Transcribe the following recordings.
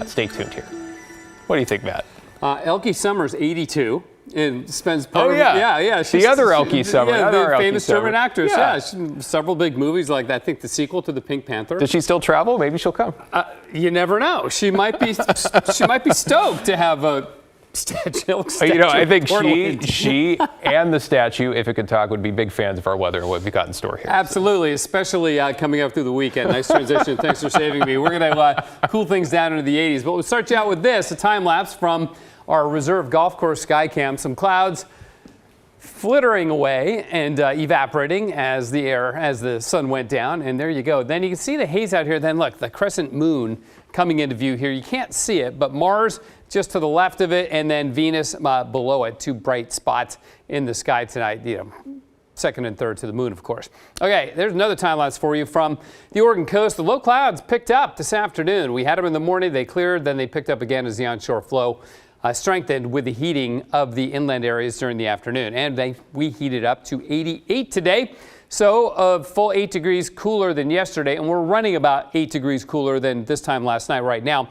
Stay tuned here. What do you think, Matt? Elkie Summers, 82. And spends part yeah. The other Elkie Summer. Yeah, the Elkie famous Summer. German actress. Yeah, several big movies like that. I think the sequel to The Pink Panther. Does she still travel? Maybe she'll come. You never know. She might be stoked to have a statue. I think she and the statue, if it could talk, would be big fans of our weather and what we've got in store here. Absolutely, especially coming up through the weekend. Nice transition. Thanks for saving me. We're going to cool things down into the 80s. But we'll start you out with this, a time lapse from our reserve golf course sky cam. Some clouds flittering away and evaporating as the sun went down, and there you go. Then you can see the haze out here. Then look, the crescent moon coming into view here. You can't see it, but Mars just to the left of it, and then Venus below it. Two bright spots in the sky tonight. Second and third to the moon, of course. Okay, there's another time lapse for you from the Oregon coast. The low clouds picked up this afternoon. We had them in the morning. They cleared, then they picked up again as the onshore flow strengthened with the heating of the inland areas during the afternoon. And we heated up to 88 today. So a full 8 degrees cooler than yesterday. And we're running about 8 degrees cooler than this time last night right now.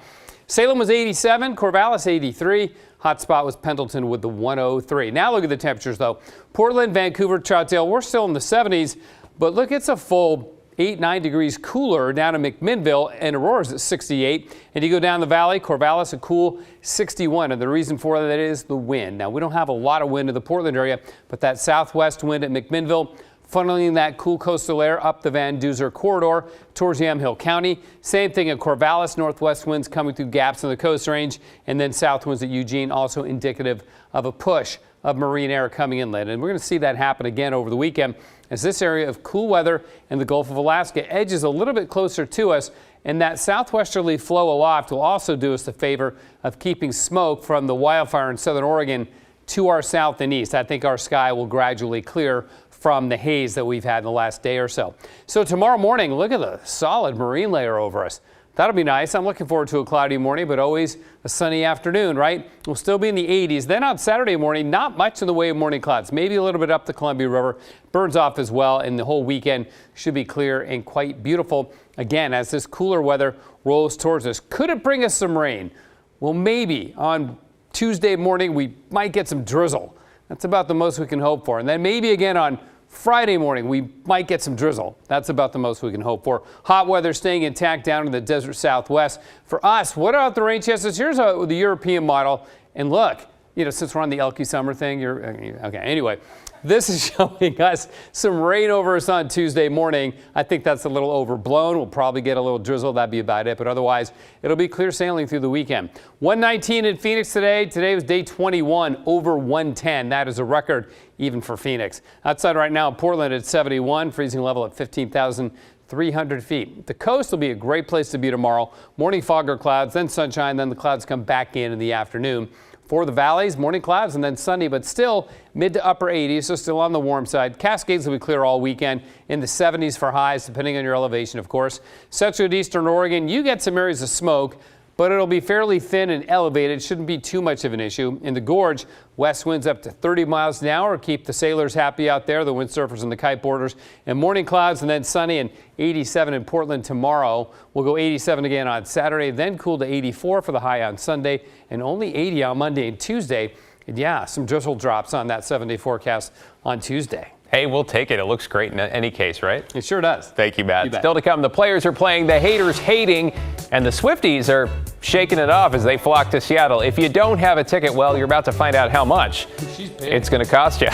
Salem was 87, Corvallis 83. Hot spot was Pendleton with the 103. Now look at the temperatures, though. Portland, Vancouver, Troutdale, we're still in the 70s. But look, it's a full 8-9 degrees cooler down in McMinnville, and Aurora's at 68. And you go down the valley, Corvallis a cool 61. And the reason for that is the wind. Now, we don't have a lot of wind in the Portland area, but that southwest wind at McMinnville funneling that cool coastal air up the Van Duzer corridor towards Yamhill County. Same thing at Corvallis, northwest winds coming through gaps in the Coast Range, and then south winds at Eugene, also indicative of a push of marine air coming inland. And we're going to see that happen again over the weekend as this area of cool weather in the Gulf of Alaska edges a little bit closer to us, and that southwesterly flow aloft will also do us the favor of keeping smoke from the wildfire in southern Oregon to our south and east. I think our sky will gradually clear from the haze that we've had in the last day or so. So tomorrow morning, look at the solid marine layer over us. That'll be nice. I'm looking forward to a cloudy morning, but always a sunny afternoon, right? We'll still be in the 80s. Then on Saturday morning, not much in the way of morning clouds. Maybe a little bit up the Columbia River. Burns off as well, and the whole weekend should be clear and quite beautiful. Again, as this cooler weather rolls towards us. Could it bring us some rain? Well, maybe on Tuesday morning, we might get some drizzle. That's about the most we can hope for. And then maybe again on Friday morning, we might get some drizzle. That's about the most we can hope for. Hot weather staying intact down in the desert southwest. For us, what about the rain chances? Here's the European model. And look, since we're on the Elkie Summer thing, okay. Anyway, this is showing us some rain over us on Tuesday morning. I think that's a little overblown. We'll probably get a little drizzle. That'd be about it. But otherwise, it'll be clear sailing through the weekend. 119 in Phoenix today. Today was day 21, over 110. That is a record even for Phoenix. Outside right now, Portland at 71, freezing level at 15,300 feet. The coast will be a great place to be tomorrow. Morning fog or clouds, then sunshine, then the clouds come back in the afternoon. For the valleys, morning clouds and then sunny, but still mid to upper 80s, so still on the warm side. Cascades will be clear all weekend in the 70s for highs, depending on your elevation, of course. Central and eastern Oregon, you get some areas of smoke, but it'll be fairly thin and elevated. Shouldn't be too much of an issue. In the gorge, west winds up to 30 miles an hour. Keep the sailors happy out there, the windsurfers and the kiteboarders. And morning clouds and then sunny and 87 in Portland tomorrow. We'll go 87 again on Saturday, then cool to 84 for the high on Sunday, and only 80 on Monday and Tuesday. And yeah, some drizzle drops on that 7-day forecast on Tuesday. Hey, we'll take it. It looks great in any case, right? It sure does. Thank you, Matt. Still to come, the players are playing, the haters hating, and the Swifties are shaking it off as they flock to Seattle. If you don't have a ticket, well, you're about to find out how much it's going to cost you.